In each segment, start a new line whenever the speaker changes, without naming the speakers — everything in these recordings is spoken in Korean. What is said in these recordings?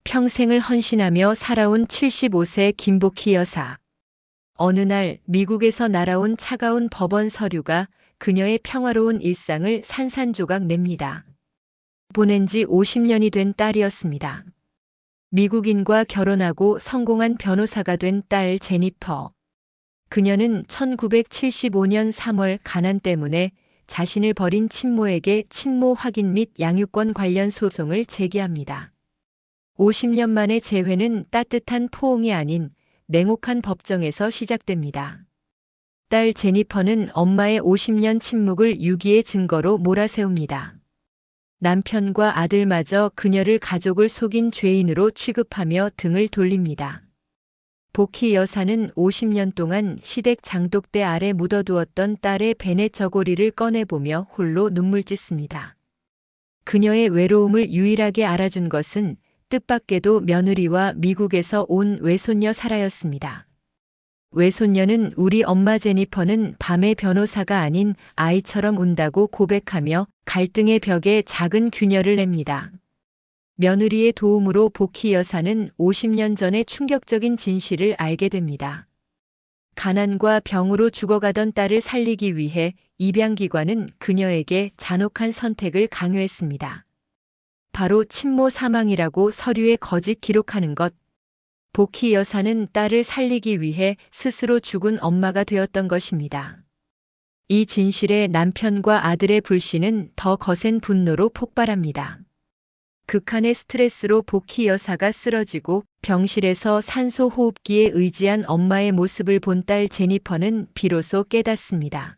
평생을 헌신하며 살아온 75세 김복희 여사. 어느 날 미국에서 날아온 차가운 법원 서류가 그녀의 평화로운 일상을 산산조각 냅니다. 보낸 지 50년이 된 딸이었습니다. 미국인과 결혼하고 성공한 변호사가 된 딸 제니퍼. 그녀는 1975년 3월 가난 때문에 자신을 버린 친모에게 친모 확인 및 양육권 관련 소송을 제기합니다. 50년 만의 재회는 따뜻한 포옹이 아닌 냉혹한 법정에서 시작됩니다. 딸 제니퍼는 엄마의 50년 침묵을 유기의 증거로 몰아세웁니다. 남편과 아들마저 그녀를 가족을 속인 죄인으로 취급하며 등을 돌립니다. 복희 여사는 50년 동안 시댁 장독대 아래 묻어두었던 딸의 베넷 저고리를 꺼내보며 홀로 눈물 짓습니다. 그녀의 외로움을 유일하게 알아준 것은 뜻밖에도 며느리와 미국에서 온 외손녀 사라였습니다. 외손녀는 우리 엄마 제니퍼는 밤의 변호사가 아닌 아이처럼 운다고 고백하며 갈등의 벽에 작은 균열을 냅니다. 며느리의 도움으로 복희 여사는 50년 전의 충격적인 진실을 알게 됩니다. 가난과 병으로 죽어가던 딸을 살리기 위해 입양기관은 그녀에게 잔혹한 선택을 강요했습니다. 바로 친모 사망이라고 서류에 거짓 기록하는 것. 복희 여사는 딸을 살리기 위해 스스로 죽은 엄마가 되었던 것입니다. 이 진실에 남편과 아들의 불신은 더 거센 분노로 폭발합니다. 극한의 스트레스로 복희 여사가 쓰러지고 병실에서 산소 호흡기에 의지한 엄마의 모습을 본 딸 제니퍼는 비로소 깨닫습니다.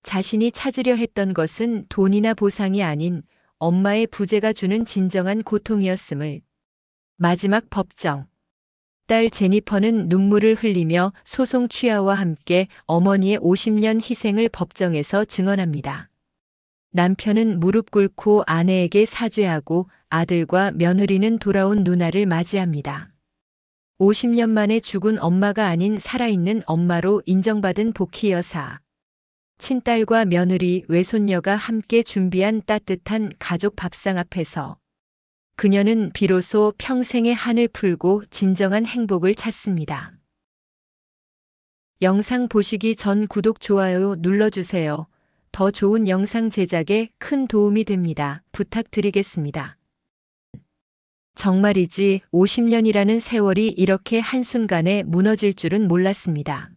자신이 찾으려 했던 것은 돈이나 보상이 아닌 엄마의 부재가 주는 진정한 고통이었음을. 마지막 법정. 딸 제니퍼는 눈물을 흘리며 소송 취하와 함께 어머니의 50년 희생을 법정에서 증언합니다. 남편은 무릎 꿇고 아내에게 사죄하고 아들과 며느리는 돌아온 누나를 맞이합니다. 50년 만에 죽은 엄마가 아닌 살아있는 엄마로 인정받은 복희 여사. 친딸과 며느리, 외손녀가 함께 준비한 따뜻한 가족 밥상 앞에서 그녀는 비로소 평생의 한을 풀고 진정한 행복을 찾습니다. 영상 보시기 전 구독, 좋아요 눌러주세요. 더 좋은 영상 제작에 큰 도움이 됩니다. 부탁드리겠습니다. 정말이지 50년이라는 세월이 이렇게 한순간에 무너질 줄은 몰랐습니다.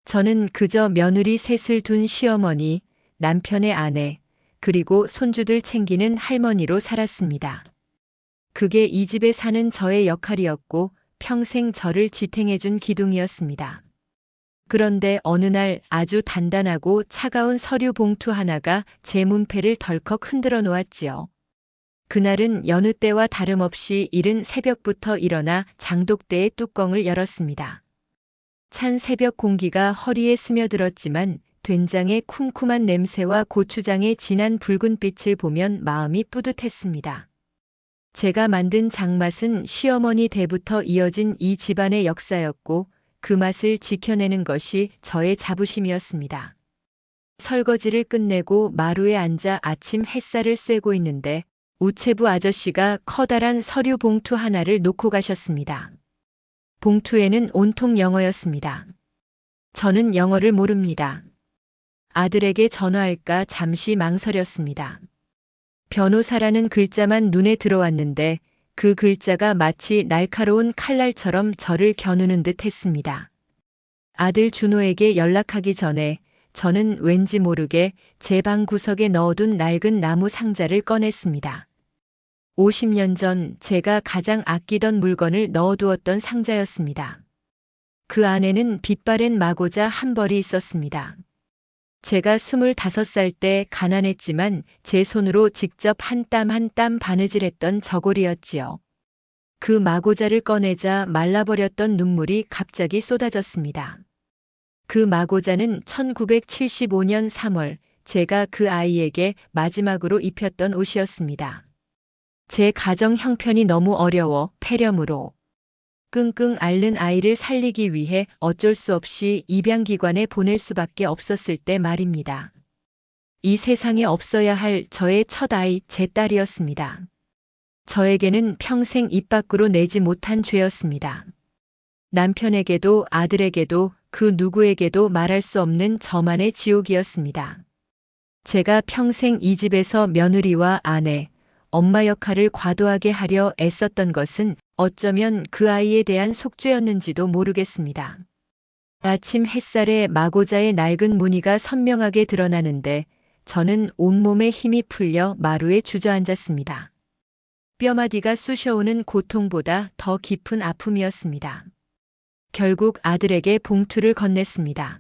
저는 그저 며느리 셋을 둔 시어머니, 남편의 아내, 그리고 손주들 챙기는 할머니로 살았습니다. 그게 이 집에 사는 저의 역할이었고 평생 저를 지탱해준 기둥이었습니다. 그런데 어느 날 아주 단단하고 차가운 서류 봉투 하나가 제 문패를 덜컥 흔들어 놓았지요. 그날은 여느 때와 다름없이 이른 새벽부터 일어나 장독대의 뚜껑을 열었습니다. 찬 새벽 공기가 허리에 스며들었지만 된장의 쿰쿰한 냄새와 고추장의 진한 붉은빛을 보면 마음이 뿌듯했습니다. 제가 만든 장맛은 시어머니 때부터 이어진 이 집안의 역사였고 그 맛을 지켜내는 것이 저의 자부심이었습니다. 설거지를 끝내고 마루에 앉아 아침 햇살을 쐬고 있는데 우체부 아저씨가 커다란 서류 봉투 하나를 놓고 가셨습니다. 봉투에는 온통 영어였습니다. 저는 영어를 모릅니다. 아들에게 전화할까 잠시 망설였습니다. 변호사라는 글자만 눈에 들어왔는데 그 글자가 마치 날카로운 칼날처럼 저를 겨누는 듯 했습니다. 아들 준호에게 연락하기 전에 저는 왠지 모르게 제 방 구석에 넣어둔 낡은 나무 상자를 꺼냈습니다. 50년 전 제가 가장 아끼던 물건을 넣어두었던 상자였습니다. 그 안에는 빛바랜 마고자 한 벌이 있었습니다. 제가 25살 때 가난했지만 제 손으로 직접 한 땀 한 땀 바느질했던 저고리였지요. 그 마고자를 꺼내자 말라버렸던 눈물이 갑자기 쏟아졌습니다. 그 마고자는 1975년 3월 제가 그 아이에게 마지막으로 입혔던 옷이었습니다. 제 가정 형편이 너무 어려워 폐렴으로 끙끙 앓는 아이를 살리기 위해 어쩔 수 없이 입양기관에 보낼 수밖에 없었을 때 말입니다. 이 세상에 없어야 할 저의 첫 아이, 제 딸이었습니다. 저에게는 평생 입 밖으로 내지 못한 죄였습니다. 남편에게도 아들에게도 그 누구에게도 말할 수 없는 저만의 지옥이었습니다. 제가 평생 이 집에서 며느리와 아내, 엄마 역할을 과도하게 하려 애썼던 것은 어쩌면 그 아이에 대한 속죄였는지도 모르겠습니다. 아침 햇살에 마고자의 낡은 무늬가 선명하게 드러나는데 저는 온몸에 힘이 풀려 마루에 주저앉았습니다. 뼈마디가 쑤셔오는 고통보다 더 깊은 아픔이었습니다. 결국 아들에게 봉투를 건넸습니다.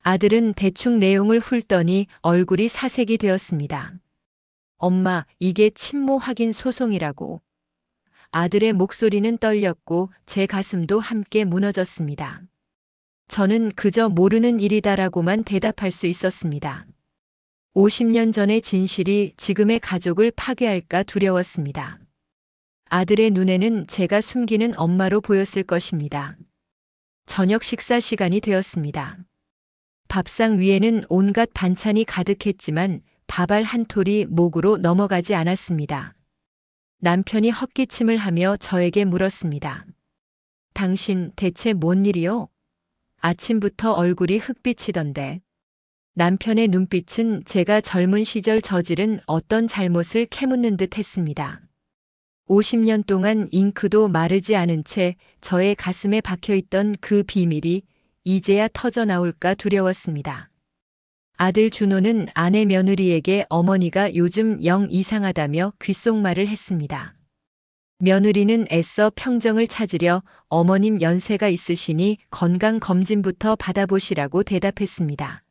아들은 대충 내용을 훑더니 얼굴이 사색이 되었습니다. 엄마, 이게 친모 확인 소송이라고. 아들의 목소리는 떨렸고 제 가슴도 함께 무너졌습니다. 저는 그저 모르는 일이다라고만 대답할 수 있었습니다. 50년 전의 진실이 지금의 가족을 파괴할까 두려웠습니다. 아들의 눈에는 제가 숨기는 엄마로 보였을 것입니다. 저녁 식사 시간이 되었습니다. 밥상 위에는 온갖 반찬이 가득했지만 밥알 한 톨이 목으로 넘어가지 않았습니다. 남편이 헛기침을 하며 저에게 물었습니다. 당신 대체 뭔 일이요? 아침부터 얼굴이 흑빛이던데. 남편의 눈빛은 제가 젊은 시절 저지른 어떤 잘못을 캐묻는 듯 했습니다. 50년 동안 잉크도 마르지 않은 채 저의 가슴에 박혀있던 그 비밀이 이제야 터져나올까 두려웠습니다. 아들 준호는 아내 며느리에게 어머니가 요즘 영 이상하다며 귓속말을 했습니다. 며느리는 애써 평정을 찾으려 어머님 연세가 있으시니 건강검진부터 받아보시라고 대답했습니다.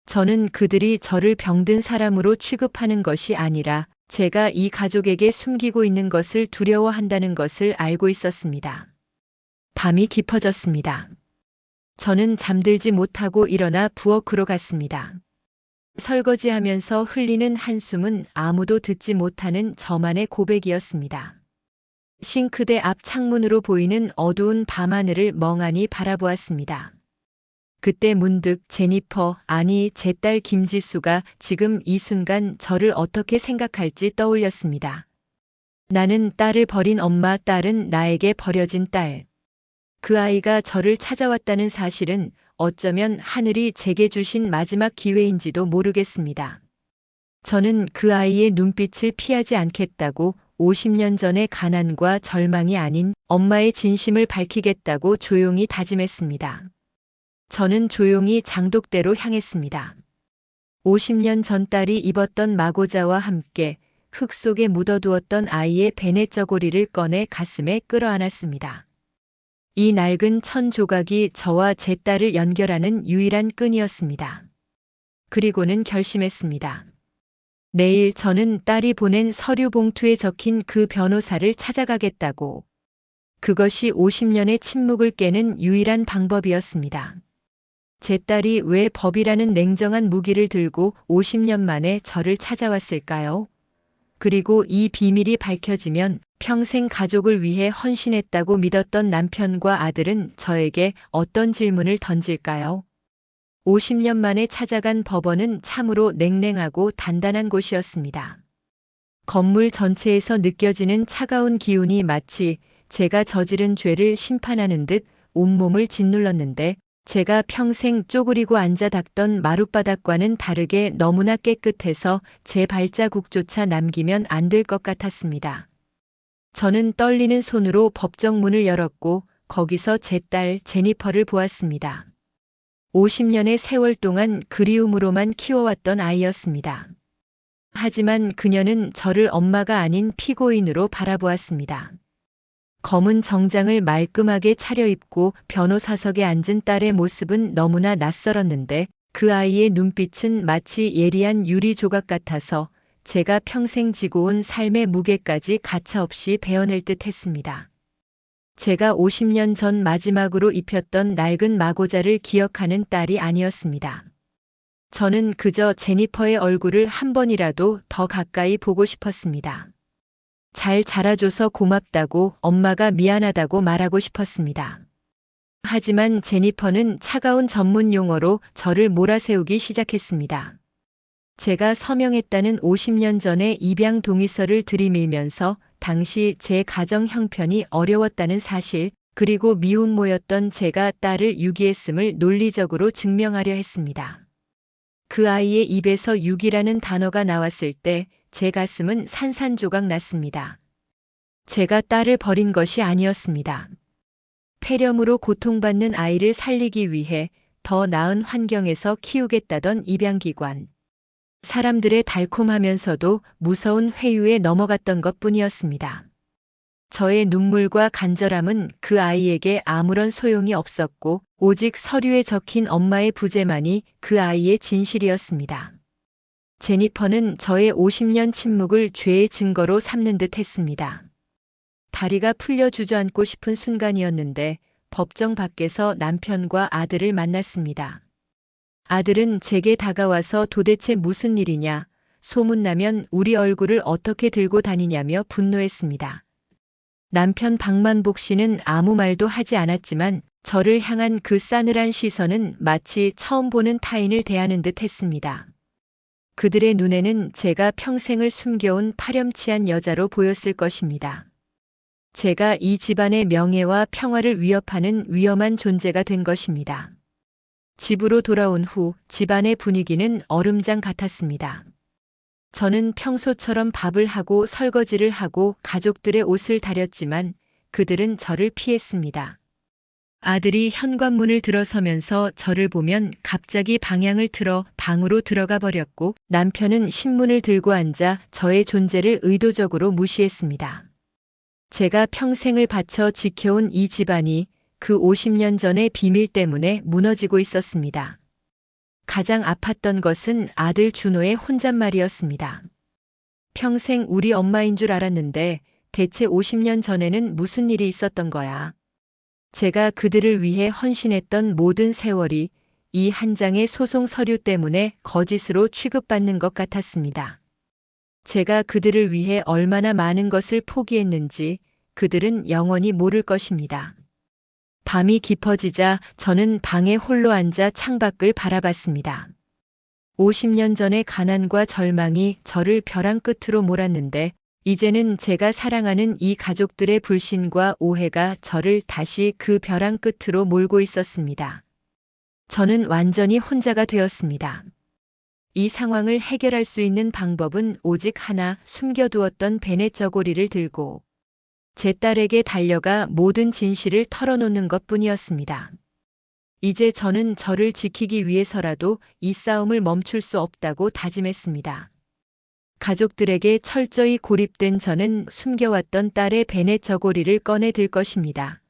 저는 그들이 저를 병든 사람으로 취급하는 것이 아니라 제가 이 가족에게 숨기고 있는 것을 두려워한다는 것을 알고 있었습니다. 밤이 깊어졌습니다. 저는 잠들지 못하고 일어나 부엌으로 갔습니다. 설거지하면서 흘리는 한숨은 아무도 듣지 못하는 저만의 고백이었습니다. 싱크대 앞 창문으로 보이는 어두운 밤하늘을 멍하니 바라보았습니다. 그때 문득 제니퍼, 아니 제 딸 김지수가 지금 이 순간 저를 어떻게 생각할지 떠올렸습니다. 나는 딸을 버린 엄마, 딸은 나에게 버려진 딸. 그 아이가 저를 찾아왔다는 사실은 어쩌면 하늘이 제게 주신 마지막 기회인지도 모르겠습니다. 저는 그 아이의 눈빛을 피하지 않겠다고 50년 전의 가난과 절망이 아닌 엄마의 진심을 밝히겠다고 조용히 다짐했습니다. 저는 조용히 장독대로 향했습니다. 50년 전 딸이 입었던 마고자와 함께 흙 속에 묻어두었던 아이의 베네 저고리를 꺼내 가슴에 끌어안았습니다. 이 낡은 천 조각이 저와 제 딸을 연결하는 유일한 끈이었습니다. 그리고는 결심했습니다. 내일 저는 딸이 보낸 서류 봉투에 적힌 그 변호사를 찾아가겠다고. 그것이 50년의 침묵을 깨는 유일한 방법이었습니다. 제 딸이 왜 법이라는 냉정한 무기를 들고 50년 만에 저를 찾아왔을까요? 그리고 이 비밀이 밝혀지면 평생 가족을 위해 헌신했다고 믿었던 남편과 아들은 저에게 어떤 질문을 던질까요? 50년 만에 찾아간 법원은 참으로 냉랭하고 단단한 곳이었습니다. 건물 전체에서 느껴지는 차가운 기운이 마치 제가 저지른 죄를 심판하는 듯 온몸을 짓눌렀는데 제가 평생 쪼그리고 앉아 닦던 마룻바닥과는 다르게 너무나 깨끗해서 제 발자국조차 남기면 안 될 것 같았습니다. 저는 떨리는 손으로 법정 문을 열었고 거기서 제 딸 제니퍼를 보았습니다. 50년의 세월 동안 그리움으로만 키워왔던 아이였습니다. 하지만 그녀는 저를 엄마가 아닌 피고인으로 바라보았습니다. 검은 정장을 말끔하게 차려입고 변호사석에 앉은 딸의 모습은 너무나 낯설었는데 그 아이의 눈빛은 마치 예리한 유리 조각 같아서 제가 평생 지고 온 삶의 무게까지 가차없이 베어낼 듯 했습니다. 제가 50년 전 마지막으로 입혔던 낡은 마고자를 기억하는 딸이 아니었습니다. 저는 그저 제니퍼의 얼굴을 한 번이라도 더 가까이 보고 싶었습니다. 잘 자라줘서 고맙다고, 엄마가 미안하다고 말하고 싶었습니다. 하지만 제니퍼는 차가운 전문 용어로 저를 몰아세우기 시작했습니다. 제가 서명했다는 50년 전의 입양 동의서를 들이밀면서 당시 제 가정 형편이 어려웠다는 사실, 그리고 미혼모였던 제가 딸을 유기했음을 논리적으로 증명하려 했습니다. 그 아이의 입에서 유기라는 단어가 나왔을 때 제 가슴은 산산조각 났습니다. 제가 딸을 버린 것이 아니었습니다. 폐렴으로 고통받는 아이를 살리기 위해 더 나은 환경에서 키우겠다던 입양기관. 사람들의 달콤하면서도 무서운 회유에 넘어갔던 것뿐이었습니다. 저의 눈물과 간절함은 그 아이에게 아무런 소용이 없었고 오직 서류에 적힌 엄마의 부재만이 그 아이의 진실이었습니다. 제니퍼는 저의 50년 침묵을 죄의 증거로 삼는 듯 했습니다. 다리가 풀려 주저앉고 싶은 순간이었는데 법정 밖에서 남편과 아들을 만났습니다. 아들은 제게 다가와서 도대체 무슨 일이냐, 소문나면 우리 얼굴을 어떻게 들고 다니냐며 분노했습니다. 남편 박만복 씨는 아무 말도 하지 않았지만 저를 향한 그 싸늘한 시선은 마치 처음 보는 타인을 대하는 듯 했습니다. 그들의 눈에는 제가 평생을 숨겨온 파렴치한 여자로 보였을 것입니다. 제가 이 집안의 명예와 평화를 위협하는 위험한 존재가 된 것입니다. 집으로 돌아온 후 집안의 분위기는 얼음장 같았습니다. 저는 평소처럼 밥을 하고 설거지를 하고 가족들의 옷을 다렸지만 그들은 저를 피했습니다. 아들이 현관문을 들어서면서 저를 보면 갑자기 방향을 틀어 방으로 들어가 버렸고 남편은 신문을 들고 앉아 저의 존재를 의도적으로 무시했습니다. 제가 평생을 바쳐 지켜온 이 집안이 그 50년 전의 비밀 때문에 무너지고 있었습니다. 가장 아팠던 것은 아들 준호의 혼잣말이었습니다. 평생 우리 엄마인 줄 알았는데 대체 50년 전에는 무슨 일이 있었던 거야. 제가 그들을 위해 헌신했던 모든 세월이 이 한 장의 소송 서류 때문에 거짓으로 취급받는 것 같았습니다. 제가 그들을 위해 얼마나 많은 것을 포기했는지 그들은 영원히 모를 것입니다. 밤이 깊어지자 저는 방에 홀로 앉아 창밖을 바라봤습니다. 50년 전의 가난과 절망이 저를 벼랑 끝으로 몰았는데 이제는 제가 사랑하는 이 가족들의 불신과 오해가 저를 다시 그 벼랑 끝으로 몰고 있었습니다. 저는 완전히 혼자가 되었습니다. 이 상황을 해결할 수 있는 방법은 오직 하나, 숨겨두었던 베넷 저고리를 들고 제 딸에게 달려가 모든 진실을 털어놓는 것뿐이었습니다. 이제 저는 저를 지키기 위해서라도 이 싸움을 멈출 수 없다고 다짐했습니다. 가족들에게 철저히 고립된 저는 숨겨왔던 딸의 베넷 저고리를 꺼내 들 것입니다.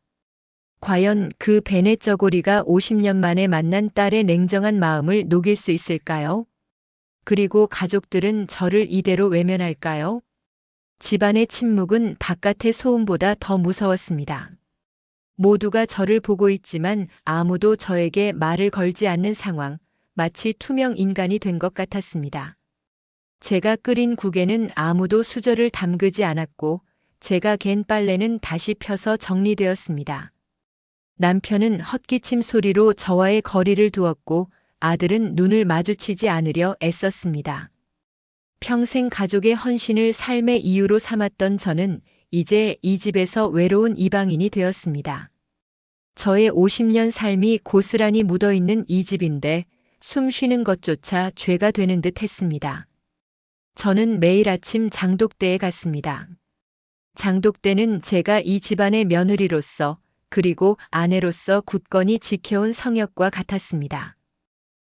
과연 그 베넷 저고리가 50년 만에 만난 딸의 냉정한 마음을 녹일 수 있을까요? 그리고 가족들은 저를 이대로 외면할까요? 집안의 침묵은 바깥의 소음보다 더 무서웠습니다. 모두가 저를 보고 있지만 아무도 저에게 말을 걸지 않는 상황, 마치 투명 인간이 된 것 같았습니다. 제가 끓인 국에는 아무도 수저를 담그지 않았고 제가 갠 빨래는 다시 펴서 정리되었습니다. 남편은 헛기침 소리로 저와의 거리를 두었고 아들은 눈을 마주치지 않으려 애썼습니다. 평생 가족의 헌신을 삶의 이유로 삼았던 저는 이제 이 집에서 외로운 이방인이 되었습니다. 저의 50년 삶이 고스란히 묻어있는 이 집인데 숨 쉬는 것조차 죄가 되는 듯 했습니다. 저는 매일 아침 장독대에 갔습니다. 장독대는 제가 이 집안의 며느리로서 그리고 아내로서 굳건히 지켜온 성역과 같았습니다.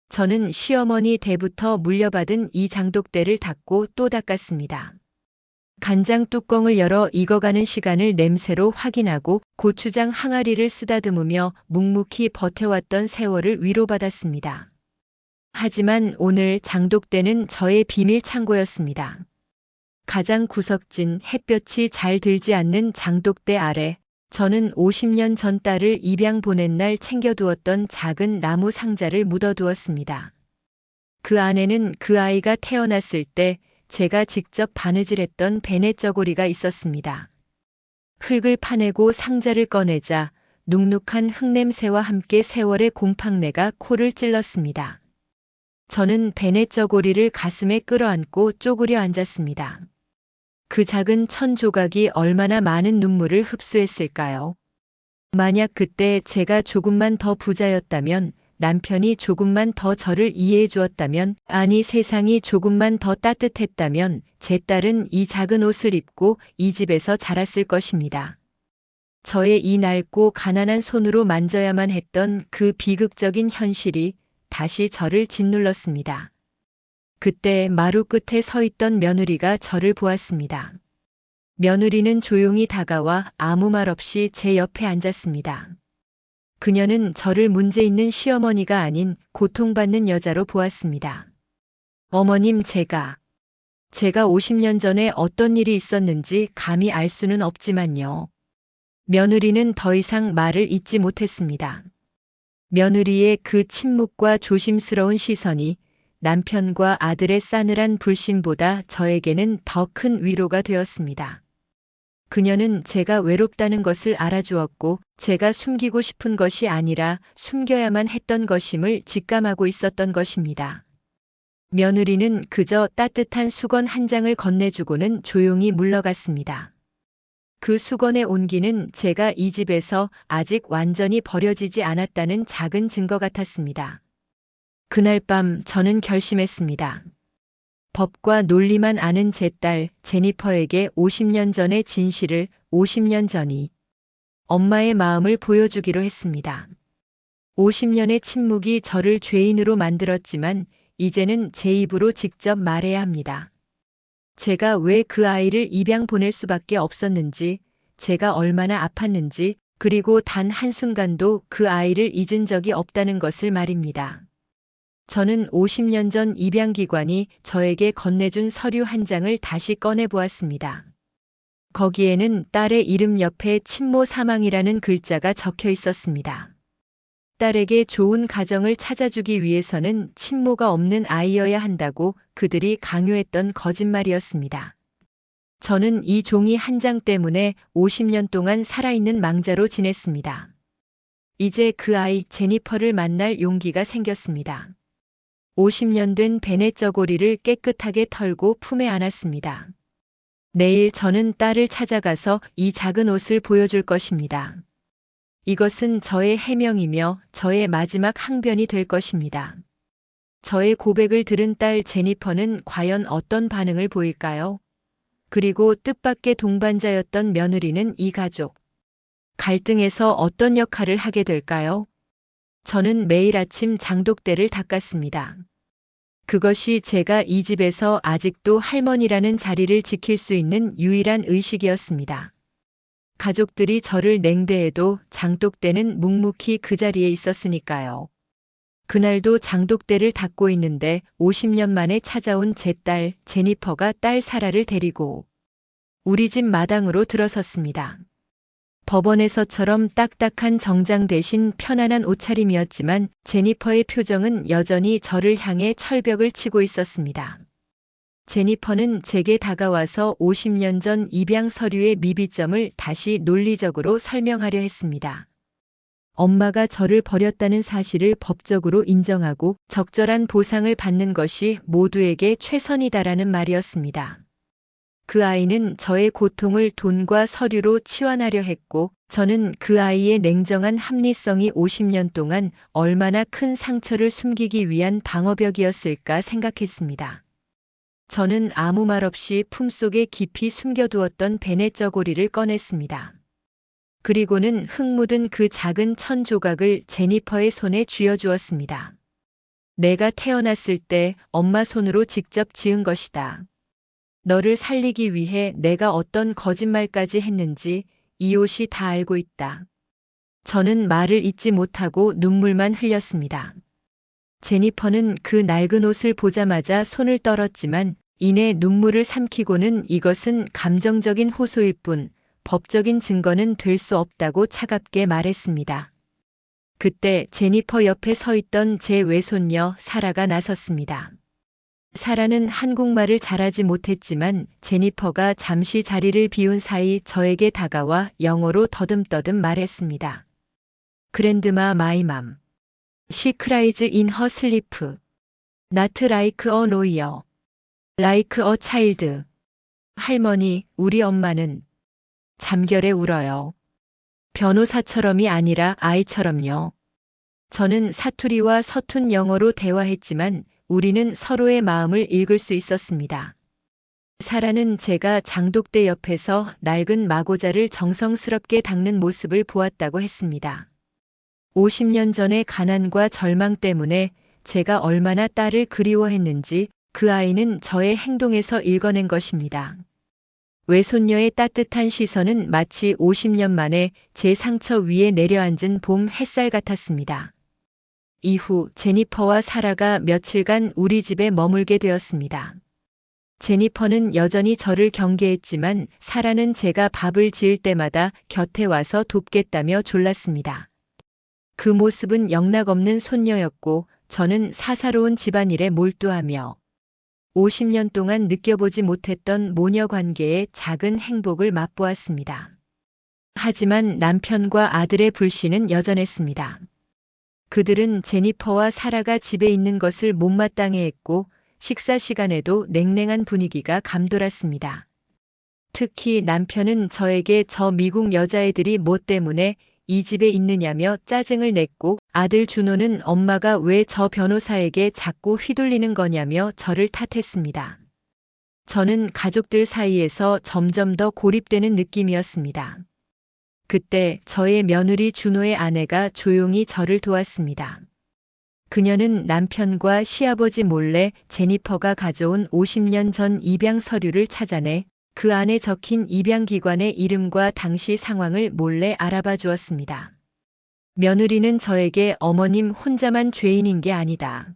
저는 시어머니 때부터 물려받은 이 장독대를 닦고 또 닦았습니다. 간장 뚜껑을 열어 익어가는 시간을 냄새로 확인하고 고추장 항아리를 쓰다듬으며 묵묵히 버텨왔던 세월을 위로받았습니다. 하지만 오늘 장독대는 저의 비밀 창고였습니다. 가장 구석진 햇볕이 잘 들지 않는 장독대 아래 저는 50년 전 딸을 입양 보낸 날 챙겨두었던 작은 나무 상자를 묻어두었습니다. 그 안에는 그 아이가 태어났을 때 제가 직접 바느질했던 베넷 저고리가 있었습니다. 흙을 파내고 상자를 꺼내자 눅눅한 흙냄새와 함께 세월의 곰팡내가 코를 찔렀습니다. 저는 베넷 저고리를 가슴에 끌어안고 쪼그려 앉았습니다. 그 작은 천 조각이 얼마나 많은 눈물을 흡수했을까요? 만약 그때 제가 조금만 더 부자였다면, 남편이 조금만 더 저를 이해해 주었다면, 아니 세상이 조금만 더 따뜻했다면, 제 딸은 이 작은 옷을 입고 이 집에서 자랐을 것입니다. 저의 이 낡고 가난한 손으로 만져야만 했던 그 비극적인 현실이 다시 저를 짓눌렀습니다. 그때 마루 끝에 서 있던 며느리가 저를 보았습니다. 며느리는 조용히 다가와 아무 말 없이 제 옆에 앉았습니다. 그녀는 저를 문제 있는 시어머니가 아닌 고통받는 여자로 보았습니다. 어머님, 제가 50년 전에 어떤 일이 있었는지 감히 알 수는 없지만요. 며느리는 더 이상 말을 잇지 못했습니다. 며느리의 그 침묵과 조심스러운 시선이 남편과 아들의 싸늘한 불신보다 저에게는 더 큰 위로가 되었습니다. 그녀는 제가 외롭다는 것을 알아주었고, 제가 숨기고 싶은 것이 아니라 숨겨야만 했던 것임을 직감하고 있었던 것입니다. 며느리는 그저 따뜻한 수건 한 장을 건네주고는 조용히 물러갔습니다. 그 수건의 온기는 제가 이 집에서 아직 완전히 버려지지 않았다는 작은 증거 같았습니다. 그날 밤 저는 결심했습니다. 법과 논리만 아는 제 딸 제니퍼에게 50년 전의 진실을 50년 전이 엄마의 마음을 보여주기로 했습니다. 50년의 침묵이 저를 죄인으로 만들었지만 이제는 제 입으로 직접 말해야 합니다. 제가 왜 그 아이를 입양 보낼 수밖에 없었는지, 제가 얼마나 아팠는지, 그리고 단 한순간도 그 아이를 잊은 적이 없다는 것을 말입니다. 저는 50년 전 입양기관이 저에게 건네준 서류 한 장을 다시 꺼내 보았습니다. 거기에는 딸의 이름 옆에 친모 사망이라는 글자가 적혀 있었습니다. 딸에게 좋은 가정을 찾아주기 위해서는 친모가 없는 아이여야 한다고 그들이 강요했던 거짓말이었습니다. 저는 이 종이 한 장 때문에 50년 동안 살아있는 망자로 지냈습니다. 이제 그 아이 제니퍼를 만날 용기가 생겼습니다. 50년 된 베넷 저고리를 깨끗하게 털고 품에 안았습니다. 내일 저는 딸을 찾아가서 이 작은 옷을 보여줄 것입니다. 이것은 저의 해명이며 저의 마지막 항변이 될 것입니다. 저의 고백을 들은 딸 제니퍼는 과연 어떤 반응을 보일까요? 그리고 뜻밖의 동반자였던 며느리는 이 가족 갈등에서 어떤 역할을 하게 될까요? 저는 매일 아침 장독대를 닦았습니다. 그것이 제가 이 집에서 아직도 할머니라는 자리를 지킬 수 있는 유일한 의식이었습니다. 가족들이 저를 냉대해도 장독대는 묵묵히 그 자리에 있었으니까요. 그날도 장독대를 닦고 있는데 50년 만에 찾아온 제 딸 제니퍼가 딸 사라를 데리고 우리 집 마당으로 들어섰습니다. 법원에서처럼 딱딱한 정장 대신 편안한 옷차림이었지만 제니퍼의 표정은 여전히 저를 향해 철벽을 치고 있었습니다. 제니퍼는 제게 다가와서 50년 전 입양 서류의 미비점을 다시 논리적으로 설명하려 했습니다. 엄마가 저를 버렸다는 사실을 법적으로 인정하고 적절한 보상을 받는 것이 모두에게 최선이다라는 말이었습니다. 그 아이는 저의 고통을 돈과 서류로 치환하려 했고, 저는 그 아이의 냉정한 합리성이 50년 동안 얼마나 큰 상처를 숨기기 위한 방어벽이었을까 생각했습니다. 저는 아무 말 없이 품속에 깊이 숨겨두었던 베넷 저고리를 꺼냈습니다. 그리고는 흙 묻은 그 작은 천 조각을 제니퍼의 손에 쥐어주었습니다. 내가 태어났을 때 엄마 손으로 직접 지은 것이다. 너를 살리기 위해 내가 어떤 거짓말까지 했는지 이 옷이 다 알고 있다. 저는 말을 잇지 못하고 눈물만 흘렸습니다. 제니퍼는 그 낡은 옷을 보자마자 손을 떨었지만 이내 눈물을 삼키고는 이것은 감정적인 호소일 뿐 법적인 증거는 될 수 없다고 차갑게 말했습니다. 그때 제니퍼 옆에 서 있던 제 외손녀 사라가 나섰습니다. 사라는 한국말을 잘하지 못했지만 제니퍼가 잠시 자리를 비운 사이 저에게 다가와 영어로 더듬더듬 말했습니다. Grandma, my mom. She cries in her sleep. Not like a lawyer. Like a child. 할머니, 우리 엄마는 잠결에 울어요. 변호사처럼이 아니라 아이처럼요. 저는 사투리와 서툰 영어로 대화했지만 우리는 서로의 마음을 읽을 수 있었습니다. 사라는 제가 장독대 옆에서 낡은 마고자를 정성스럽게 닦는 모습을 보았다고 했습니다. 50년 전의 가난과 절망 때문에 제가 얼마나 딸을 그리워했는지 그 아이는 저의 행동에서 읽어낸 것입니다. 외손녀의 따뜻한 시선은 마치 50년 만에 제 상처 위에 내려앉은 봄 햇살 같았습니다. 이후 제니퍼와 사라가 며칠간 우리 집에 머물게 되었습니다. 제니퍼는 여전히 저를 경계했지만 사라는 제가 밥을 지을 때마다 곁에 와서 돕겠다며 졸랐습니다. 그 모습은 영락없는 손녀였고 저는 사사로운 집안일에 몰두하며 50년 동안 느껴보지 못했던 모녀 관계의 작은 행복을 맛보았습니다. 하지만 남편과 아들의 불신은 여전했습니다. 그들은 제니퍼와 사라가 집에 있는 것을 못마땅해했고 식사 시간에도 냉랭한 분위기가 감돌았습니다. 특히 남편은 저에게 저 미국 여자애들이 뭐 때문에 이 집에 있느냐며 짜증을 냈고 아들 준호는 엄마가 왜 저 변호사에게 자꾸 휘둘리는 거냐며 저를 탓했습니다. 저는 가족들 사이에서 점점 더 고립되는 느낌이었습니다. 그때 저의 며느리 준호의 아내가 조용히 저를 도왔습니다. 그녀는 남편과 시아버지 몰래 제니퍼가 가져온 50년 전 입양 서류를 찾아내 그 안에 적힌 입양기관의 이름과 당시 상황을 몰래 알아봐 주었습니다. 며느리는 저에게 어머님 혼자만 죄인인 게 아니다.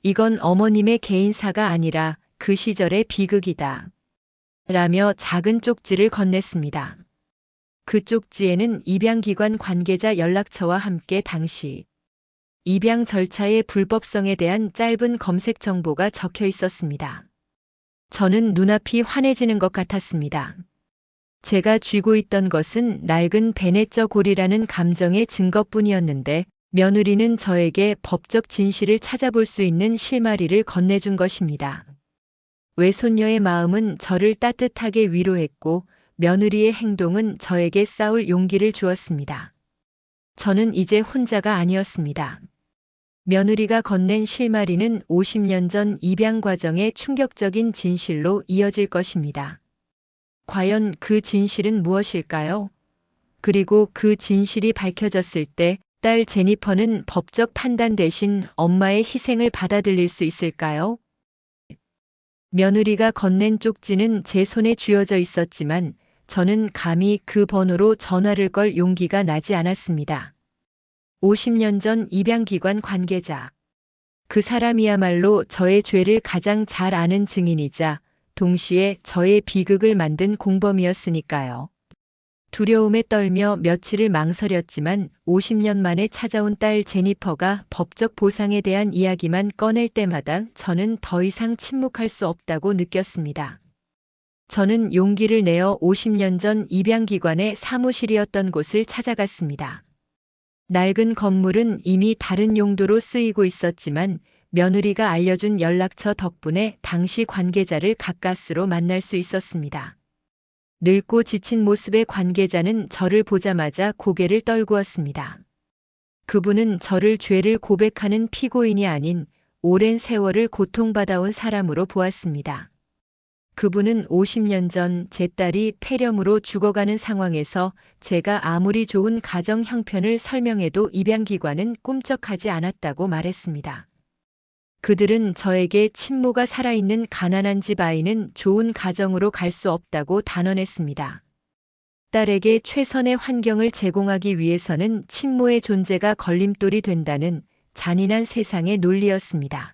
이건 어머님의 개인사가 아니라 그 시절의 비극이다. 라며 작은 쪽지를 건넸습니다. 그 쪽지에는 입양기관 관계자 연락처와 함께 당시 입양 절차의 불법성에 대한 짧은 검색 정보가 적혀 있었습니다. 저는 눈앞이 환해지는 것 같았습니다. 제가 쥐고 있던 것은 낡은 베네쩌 골이라는 감정의 증거뿐이었는데 며느리는 저에게 법적 진실을 찾아볼 수 있는 실마리를 건네준 것입니다. 외손녀의 마음은 저를 따뜻하게 위로했고 며느리의 행동은 저에게 싸울 용기를 주었습니다. 저는 이제 혼자가 아니었습니다. 며느리가 건넨 실마리는 50년 전 입양 과정의 충격적인 진실로 이어질 것입니다. 과연 그 진실은 무엇일까요? 그리고 그 진실이 밝혀졌을 때 딸 제니퍼는 법적 판단 대신 엄마의 희생을 받아들일 수 있을까요? 며느리가 건넨 쪽지는 제 손에 쥐어져 있었지만 저는 감히 그 번호로 전화를 걸 용기가 나지 않았습니다. 50년 전 입양기관 관계자. 그 사람이야말로 저의 죄를 가장 잘 아는 증인이자 동시에 저의 비극을 만든 공범이었으니까요. 두려움에 떨며 며칠을 망설였지만 50년 만에 찾아온 딸 제니퍼가 법적 보상에 대한 이야기만 꺼낼 때마다 저는 더 이상 침묵할 수 없다고 느꼈습니다. 저는 용기를 내어 50년 전 입양기관의 사무실이었던 곳을 찾아갔습니다. 낡은 건물은 이미 다른 용도로 쓰이고 있었지만 며느리가 알려준 연락처 덕분에 당시 관계자를 가까스로 만날 수 있었습니다. 늙고 지친 모습의 관계자는 저를 보자마자 고개를 떨구었습니다. 그분은 저를 죄를 고백하는 피고인이 아닌 오랜 세월을 고통받아온 사람으로 보았습니다. 그분은 50년 전 제 딸이 폐렴으로 죽어가는 상황에서 제가 아무리 좋은 가정 형편을 설명해도 입양기관은 꿈쩍하지 않았다고 말했습니다. 그들은 저에게 친모가 살아있는 가난한 집 아이는 좋은 가정으로 갈 수 없다고 단언했습니다. 딸에게 최선의 환경을 제공하기 위해서는 친모의 존재가 걸림돌이 된다는 잔인한 세상의 논리였습니다.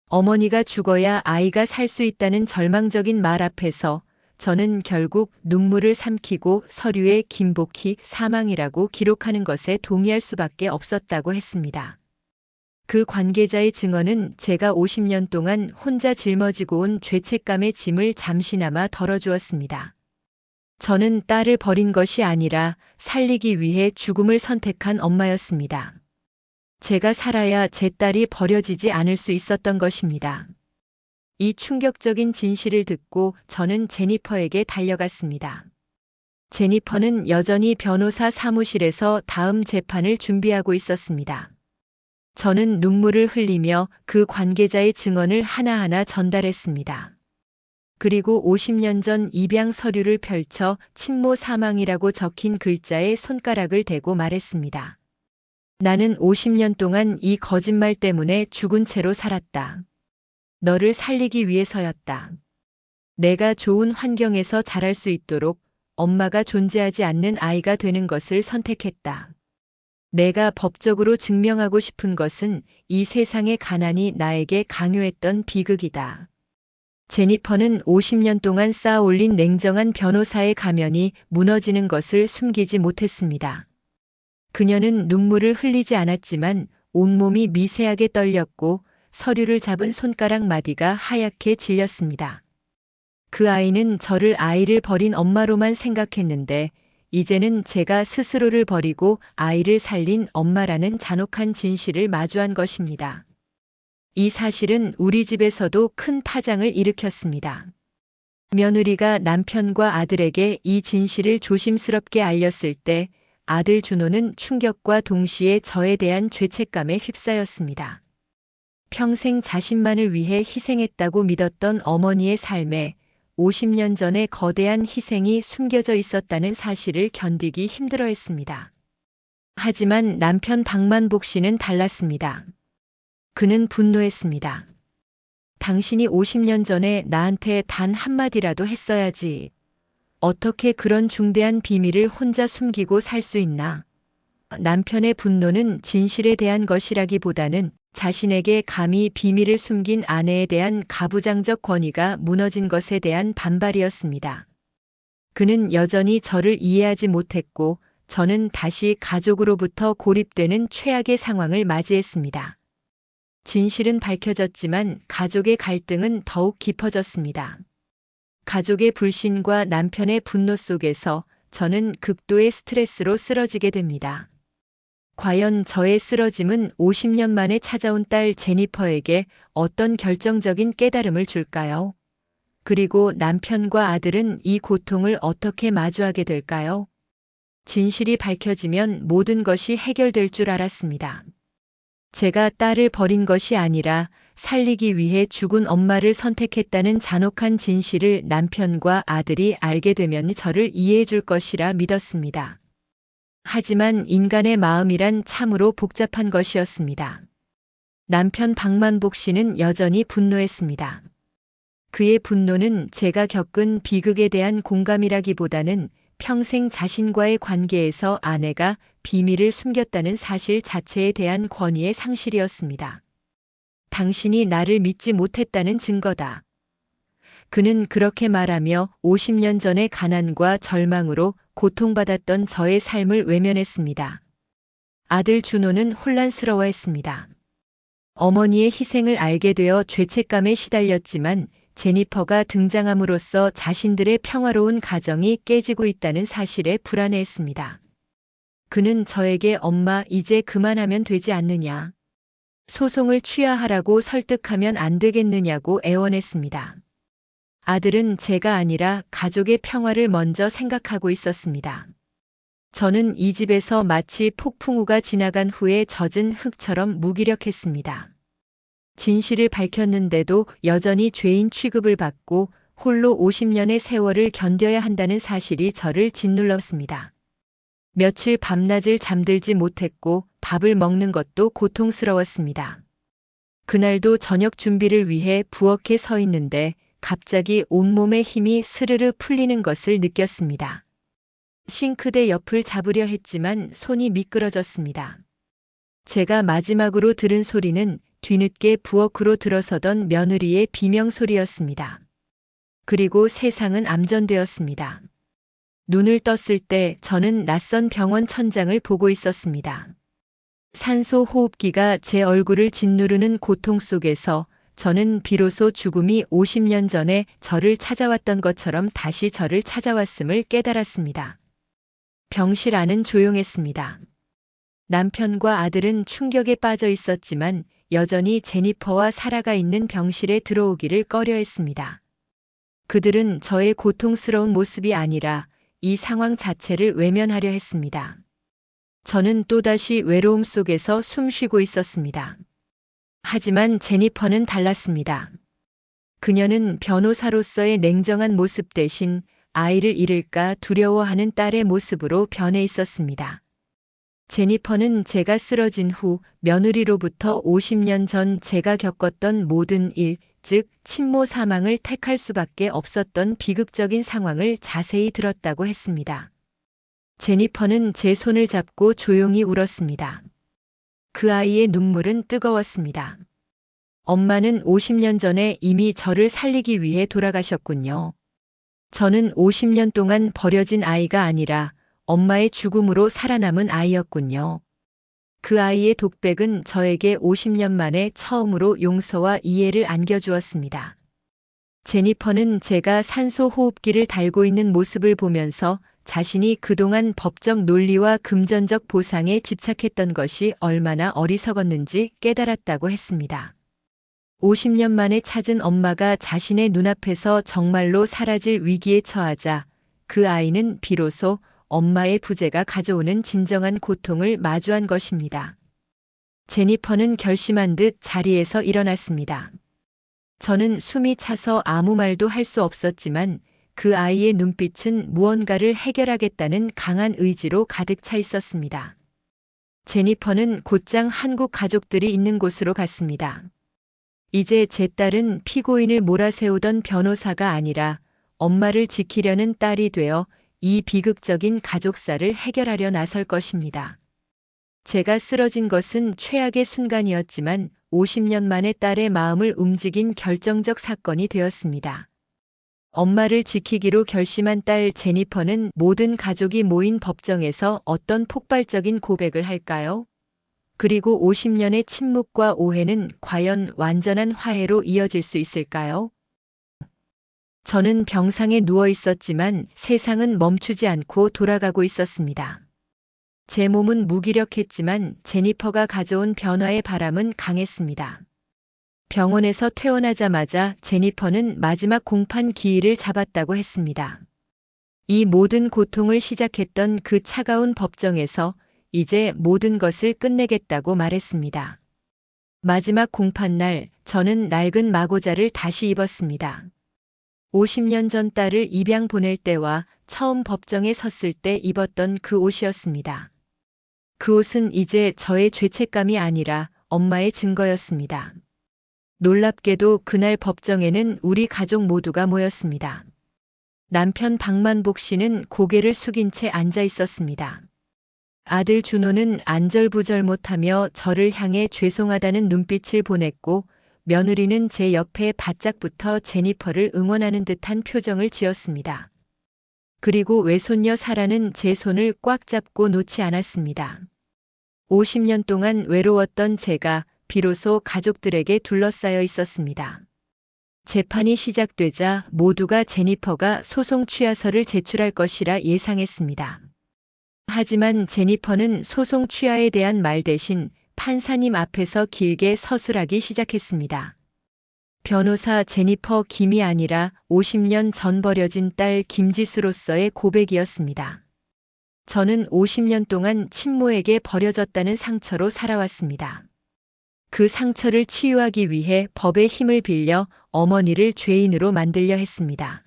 어머니가 죽어야 아이가 살 수 있다는 절망적인 말 앞에서 저는 결국 눈물을 삼키고 서류에 김복희 사망이라고 기록하는 것에 동의할 수밖에 없었다고 했습니다. 그 관계자의 증언은 제가 50년 동안 혼자 짊어지고 온 죄책감의 짐을 잠시나마 덜어주었습니다. 저는 딸을 버린 것이 아니라 살리기 위해 죽음을 선택한 엄마였습니다. 제가 살아야 제 딸이 버려지지 않을 수 있었던 것입니다. 이 충격적인 진실을 듣고 저는 제니퍼에게 달려갔습니다. 제니퍼는 여전히 변호사 사무실에서 다음 재판을 준비하고 있었습니다. 저는 눈물을 흘리며 그 관계자의 증언을 하나하나 전달했습니다. 그리고 50년 전 입양 서류를 펼쳐 친모 사망이라고 적힌 글자에 손가락을 대고 말했습니다. 나는 50년 동안 이 거짓말 때문에 죽은 채로 살았다. 너를 살리기 위해서였다. 내가 좋은 환경에서 자랄 수 있도록 엄마가 존재하지 않는 아이가 되는 것을 선택했다. 내가 법적으로 증명하고 싶은 것은 이 세상의 가난이 나에게 강요했던 비극이다. 제니퍼는 50년 동안 쌓아 올린 냉정한 변호사의 가면이 무너지는 것을 숨기지 못했습니다. 그녀는 눈물을 흘리지 않았지만 온몸이 미세하게 떨렸고 서류를 잡은 손가락 마디가 하얗게 질렸습니다. 그 아이는 저를 아이를 버린 엄마로만 생각했는데 이제는 제가 스스로를 버리고 아이를 살린 엄마라는 잔혹한 진실을 마주한 것입니다. 이 사실은 우리 집에서도 큰 파장을 일으켰습니다. 며느리가 남편과 아들에게 이 진실을 조심스럽게 알렸을 때 아들 준호는 충격과 동시에 저에 대한 죄책감에 휩싸였습니다. 평생 자신만을 위해 희생했다고 믿었던 어머니의 삶에 50년 전에 거대한 희생이 숨겨져 있었다는 사실을 견디기 힘들어했습니다. 하지만 남편 박만복 씨는 달랐습니다. 그는 분노했습니다. 당신이 50년 전에 나한테 단 한마디라도 했어야지. 어떻게 그런 중대한 비밀을 혼자 숨기고 살 수 있나? 남편의 분노는 진실에 대한 것이라기보다는 자신에게 감히 비밀을 숨긴 아내에 대한 가부장적 권위가 무너진 것에 대한 반발이었습니다. 그는 여전히 저를 이해하지 못했고 저는 다시 가족으로부터 고립되는 최악의 상황을 맞이했습니다. 진실은 밝혀졌지만 가족의 갈등은 더욱 깊어졌습니다. 가족의 불신과 남편의 분노 속에서 저는 극도의 스트레스로 쓰러지게 됩니다. 과연 저의 쓰러짐은 50년 만에 찾아온 딸 제니퍼에게 어떤 결정적인 깨달음을 줄까요? 그리고 남편과 아들은 이 고통을 어떻게 마주하게 될까요? 진실이 밝혀지면 모든 것이 해결될 줄 알았습니다. 제가 딸을 버린 것이 아니라 살리기 위해 죽은 엄마를 선택했다는 잔혹한 진실을 남편과 아들이 알게 되면 저를 이해해 줄 것이라 믿었습니다. 하지만 인간의 마음이란 참으로 복잡한 것이었습니다. 남편 박만복 씨는 여전히 분노했습니다. 그의 분노는 제가 겪은 비극에 대한 공감이라기보다는 평생 자신과의 관계에서 아내가 비밀을 숨겼다는 사실 자체에 대한 권위의 상실이었습니다. 당신이 나를 믿지 못했다는 증거다. 그는 그렇게 말하며 50년 전의 가난과 절망으로 고통받았던 저의 삶을 외면했습니다. 아들 준호는 혼란스러워했습니다. 어머니의 희생을 알게 되어 죄책감에 시달렸지만 제니퍼가 등장함으로써 자신들의 평화로운 가정이 깨지고 있다는 사실에 불안해했습니다. 그는 저에게 엄마 이제 그만하면 되지 않느냐. 소송을 취하하라고 설득하면 안 되겠느냐고 애원했습니다. 아들은 제가 아니라 가족의 평화를 먼저 생각하고 있었습니다. 저는 이 집에서 마치 폭풍우가 지나간 후에 젖은 흙처럼 무기력했습니다. 진실을 밝혔는데도 여전히 죄인 취급을 받고 홀로 50년의 세월을 견뎌야 한다는 사실이 저를 짓눌렀습니다. 며칠 밤낮을 잠들지 못했고 밥을 먹는 것도 고통스러웠습니다. 그날도 저녁 준비를 위해 부엌에 서 있는데 갑자기 온몸의 힘이 스르르 풀리는 것을 느꼈습니다. 싱크대 옆을 잡으려 했지만 손이 미끄러졌습니다. 제가 마지막으로 들은 소리는 뒤늦게 부엌으로 들어서던 며느리의 비명소리였습니다. 그리고 세상은 암전되었습니다. 눈을 떴을 때 저는 낯선 병원 천장을 보고 있었습니다. 산소 호흡기가 제 얼굴을 짓누르는 고통 속에서 저는 비로소 죽음이 50년 전에 저를 찾아왔던 것처럼 다시 저를 찾아왔음을 깨달았습니다. 병실 안은 조용했습니다. 남편과 아들은 충격에 빠져 있었지만 여전히 제니퍼와 사라가 있는 병실에 들어오기를 꺼려했습니다. 그들은 저의 고통스러운 모습이 아니라 이 상황 자체를 외면하려 했습니다. 저는 또다시 외로움 속에서 숨쉬고 있었습니다. 하지만 제니퍼는 달랐습니다. 그녀는 변호사로서의 냉정한 모습 대신 아이를 잃을까 두려워하는 딸의 모습으로 변해 있었습니다. 제니퍼는 제가 쓰러진 후 며느리로부터 50년 전 제가 겪었던 모든 일, 즉 친모 사망을 택할 수밖에 없었던 비극적인 상황을 자세히 들었다고 했습니다. 제니퍼는 제 손을 잡고 조용히 울었습니다. 그 아이의 눈물은 뜨거웠습니다. 엄마는 50년 전에 이미 저를 살리기 위해 돌아가셨군요. 저는 50년 동안 버려진 아이가 아니라 엄마의 죽음으로 살아남은 아이였군요. 그 아이의 독백은 저에게 50년 만에 처음으로 용서와 이해를 안겨주었습니다. 제니퍼는 제가 산소 호흡기를 달고 있는 모습을 보면서 자신이 그동안 법적 논리와 금전적 보상에 집착했던 것이 얼마나 어리석었는지 깨달았다고 했습니다. 50년 만에 찾은 엄마가 자신의 눈앞에서 정말로 사라질 위기에 처하자 그 아이는 비로소 엄마의 부재가 가져오는 진정한 고통을 마주한 것입니다. 제니퍼는 결심한 듯 자리에서 일어났습니다. 저는 숨이 차서 아무 말도 할 수 없었지만 그 아이의 눈빛은 무언가를 해결하겠다는 강한 의지로 가득 차 있었습니다. 제니퍼는 곧장 한국 가족들이 있는 곳으로 갔습니다. 이제 제 딸은 피고인을 몰아세우던 변호사가 아니라 엄마를 지키려는 딸이 되어 이 비극적인 가족사를 해결하려 나설 것입니다. 제가 쓰러진 것은 최악의 순간이었지만 50년 만에 딸의 마음을 움직인 결정적 사건이 되었습니다. 엄마를 지키기로 결심한 딸 제니퍼는 모든 가족이 모인 법정에서 어떤 폭발적인 고백을 할까요? 그리고 50년의 침묵과 오해는 과연 완전한 화해로 이어질 수 있을까요? 저는 병상에 누워 있었지만 세상은 멈추지 않고 돌아가고 있었습니다. 제 몸은 무기력했지만 제니퍼가 가져온 변화의 바람은 강했습니다. 병원에서 퇴원하자마자 제니퍼는 마지막 공판 기일을 잡았다고 했습니다. 이 모든 고통을 시작했던 그 차가운 법정에서 이제 모든 것을 끝내겠다고 말했습니다. 마지막 공판날 저는 낡은 마고자를 다시 입었습니다. 50년 전 딸을 입양 보낼 때와 처음 법정에 섰을 때 입었던 그 옷이었습니다. 그 옷은 이제 저의 죄책감이 아니라 엄마의 증거였습니다. 놀랍게도 그날 법정에는 우리 가족 모두가 모였습니다. 남편 박만복 씨는 고개를 숙인 채 앉아 있었습니다. 아들 준호는 안절부절 못하며 저를 향해 죄송하다는 눈빛을 보냈고 며느리는 제 옆에 바짝 붙어 제니퍼를 응원하는 듯한 표정을 지었습니다. 그리고 외손녀 사라는 제 손을 꽉 잡고 놓지 않았습니다. 50년 동안 외로웠던 제가 비로소 가족들에게 둘러싸여 있었습니다. 재판이 시작되자 모두가 제니퍼가 소송 취하서를 제출할 것이라 예상했습니다. 하지만 제니퍼는 소송 취하에 대한 말 대신 판사님 앞에서 길게 서술하기 시작했습니다. 변호사 제니퍼 김이 아니라 50년 전 버려진 딸 김지수로서의 고백이었습니다. 저는 50년 동안 친모에게 버려졌다는 상처로 살아왔습니다. 그 상처를 치유하기 위해 법의 힘을 빌려 어머니를 죄인으로 만들려 했습니다.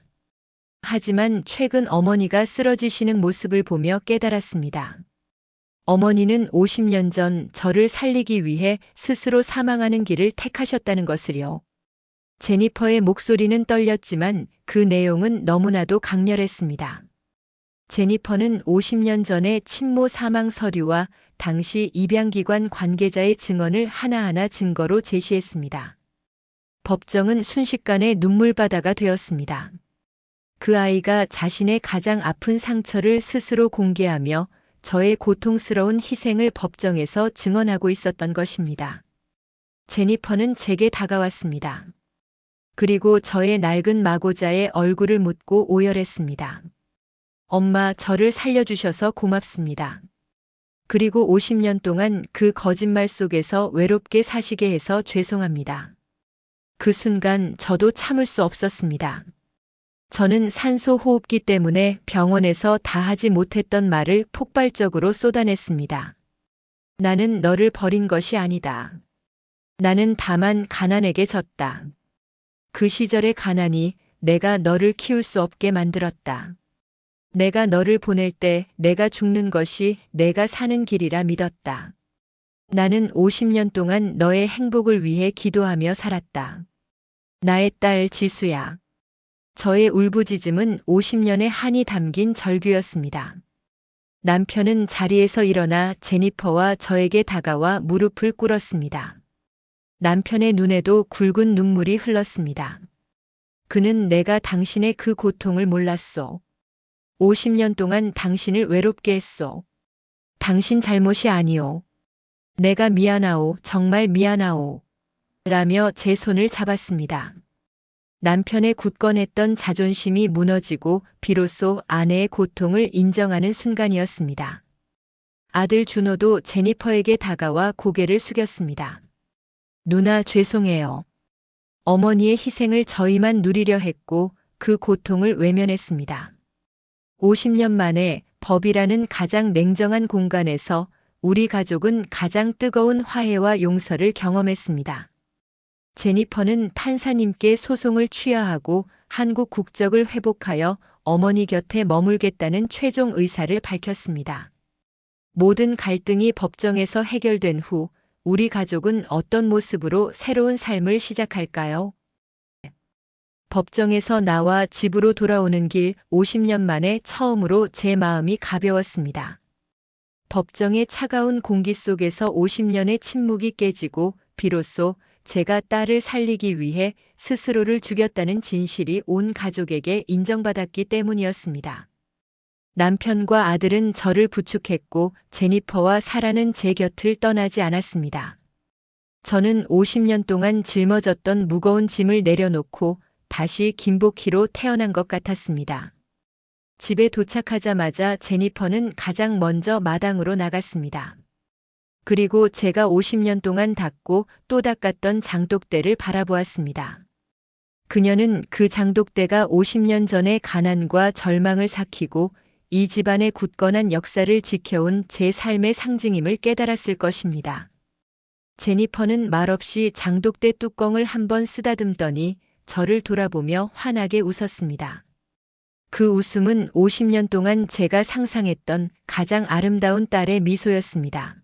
하지만 최근 어머니가 쓰러지시는 모습을 보며 깨달았습니다. 어머니는 50년 전 저를 살리기 위해 스스로 사망하는 길을 택하셨다는 것을요. 제니퍼의 목소리는 떨렸지만 그 내용은 너무나도 강렬했습니다. 제니퍼는 50년 전의 친모 사망 서류와 당시 입양기관 관계자의 증언을 하나하나 증거로 제시했습니다. 법정은 순식간에 눈물바다가 되었습니다. 그 아이가 자신의 가장 아픈 상처를 스스로 공개하며 저의 고통스러운 희생을 법정에서 증언하고 있었던 것입니다. 제니퍼는 제게 다가왔습니다. 그리고 저의 낡은 마고자의 얼굴을 묻고 오열했습니다. 엄마, 저를 살려주셔서 고맙습니다. 그리고 50년 동안 그 거짓말 속에서 외롭게 사시게 해서 죄송합니다. 그 순간 저도 참을 수 없었습니다. 저는 산소 호흡기 때문에 병원에서 다 하지 못했던 말을 폭발적으로 쏟아냈습니다. 나는 너를 버린 것이 아니다. 나는 다만 가난에게 졌다. 그 시절의 가난이 내가 너를 키울 수 없게 만들었다. 내가 너를 보낼 때 내가 죽는 것이 내가 사는 길이라 믿었다. 나는 50년 동안 너의 행복을 위해 기도하며 살았다. 나의 딸 지수야. 저의 울부짖음은 50년의 한이 담긴 절규였습니다. 남편은 자리에서 일어나 제니퍼와 저에게 다가와 무릎을 꿇었습니다. 남편의 눈에도 굵은 눈물이 흘렀습니다. 그는 내가 당신의 그 고통을 몰랐소. 50년 동안 당신을 외롭게 했소. 당신 잘못이 아니오. 내가 미안하오. 정말 미안하오. 라며 제 손을 잡았습니다. 남편의 굳건했던 자존심이 무너지고 비로소 아내의 고통을 인정하는 순간이었습니다. 아들 준호도 제니퍼에게 다가와 고개를 숙였습니다. 누나 죄송해요. 어머니의 희생을 저희만 누리려 했고 그 고통을 외면했습니다. 50년 만에 법이라는 가장 냉정한 공간에서 우리 가족은 가장 뜨거운 화해와 용서를 경험했습니다. 제니퍼는 판사님께 소송을 취하하고 한국 국적을 회복하여 어머니 곁에 머물겠다는 최종 의사를 밝혔습니다. 모든 갈등이 법정에서 해결된 후 우리 가족은 어떤 모습으로 새로운 삶을 시작할까요? 법정에서 나와 집으로 돌아오는 길 50년 만에 처음으로 제 마음이 가벼웠습니다. 법정의 차가운 공기 속에서 50년의 침묵이 깨지고 비로소 제가 딸을 살리기 위해 스스로를 죽였다는 진실이 온 가족에게 인정받았기 때문이었습니다. 남편과 아들은 저를 부축했고 제니퍼와 사라는 제 곁을 떠나지 않았습니다. 저는 50년 동안 짊어졌던 무거운 짐을 내려놓고 다시 김복희로 태어난 것 같았습니다. 집에 도착하자마자 제니퍼는 가장 먼저 마당으로 나갔습니다. 그리고 제가 50년 동안 닦고 또 닦았던 장독대를 바라보았습니다. 그녀는 그 장독대가 50년 전의 가난과 절망을 삭히고 이 집안의 굳건한 역사를 지켜온 제 삶의 상징임을 깨달았을 것입니다. 제니퍼는 말없이 장독대 뚜껑을 한번 쓰다듬더니 저를 돌아보며 환하게 웃었습니다. 그 웃음은 50년 동안 제가 상상했던 가장 아름다운 딸의 미소였습니다.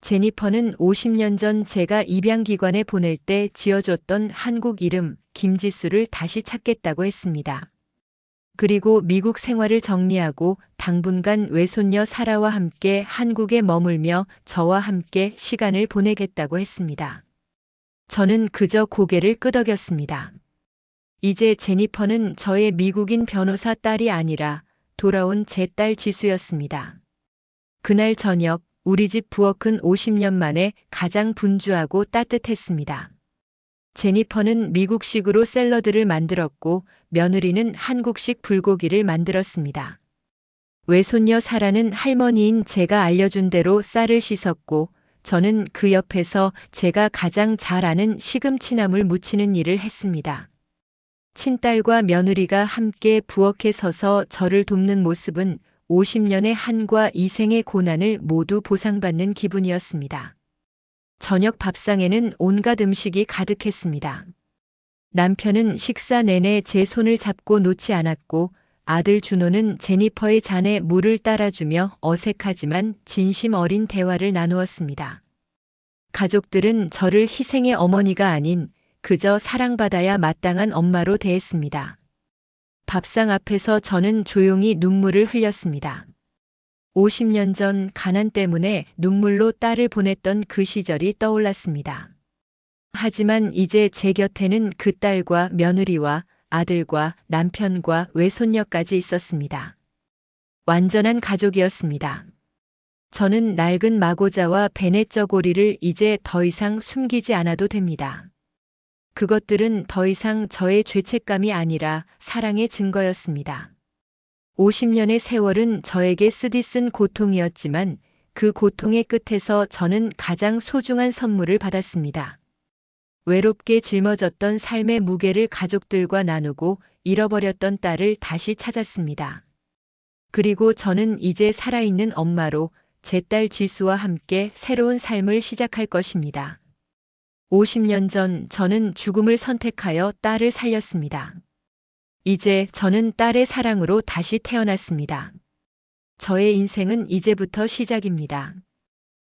제니퍼는 50년 전 제가 입양기관에 보낼 때 지어줬던 한국 이름 김지수를 다시 찾겠다고 했습니다. 그리고 미국 생활을 정리하고 당분간 외손녀 사라와 함께 한국에 머물며 저와 함께 시간을 보내겠다고 했습니다. 저는 그저 고개를 끄덕였습니다. 이제 제니퍼는 저의 미국인 변호사 딸이 아니라 돌아온 제 딸 지수였습니다. 그날 저녁 우리 집 부엌은 50년 만에 가장 분주하고 따뜻했습니다. 제니퍼는 미국식으로 샐러드를 만들었고 며느리는 한국식 불고기를 만들었습니다. 외손녀 사라는 할머니인 제가 알려준 대로 쌀을 씻었고 저는 그 옆에서 제가 가장 잘 아는 시금치나물 무치는 일을 했습니다. 친딸과 며느리가 함께 부엌에 서서 저를 돕는 모습은 50년의 한과 이생의 고난을 모두 보상받는 기분이었습니다. 저녁 밥상에는 온갖 음식이 가득했습니다. 남편은 식사 내내 제 손을 잡고 놓지 않았고 아들 준호는 제니퍼의 잔에 물을 따라주며 어색하지만 진심 어린 대화를 나누었습니다. 가족들은 저를 희생의 어머니가 아닌 그저 사랑받아야 마땅한 엄마로 대했습니다. 밥상 앞에서 저는 조용히 눈물을 흘렸습니다. 50년 전 가난 때문에 눈물로 딸을 보냈던 그 시절이 떠올랐습니다. 하지만 이제 제 곁에는 그 딸과 며느리와 아들과 남편과 외손녀까지 있었습니다. 완전한 가족이었습니다. 저는 낡은 마고자와 베넷 저고리를 이제 더 이상 숨기지 않아도 됩니다. 그것들은 더 이상 저의 죄책감이 아니라 사랑의 증거였습니다. 50년의 세월은 저에게 쓰디쓴 고통이었지만 그 고통의 끝에서 저는 가장 소중한 선물을 받았습니다. 외롭게 짊어졌던 삶의 무게를 가족들과 나누고 잃어버렸던 딸을 다시 찾았습니다. 그리고 저는 이제 살아있는 엄마로 제 딸 지수와 함께 새로운 삶을 시작할 것입니다. 50년 전 저는 죽음을 선택하여 딸을 살렸습니다. 이제 저는 딸의 사랑으로 다시 태어났습니다. 저의 인생은 이제부터 시작입니다.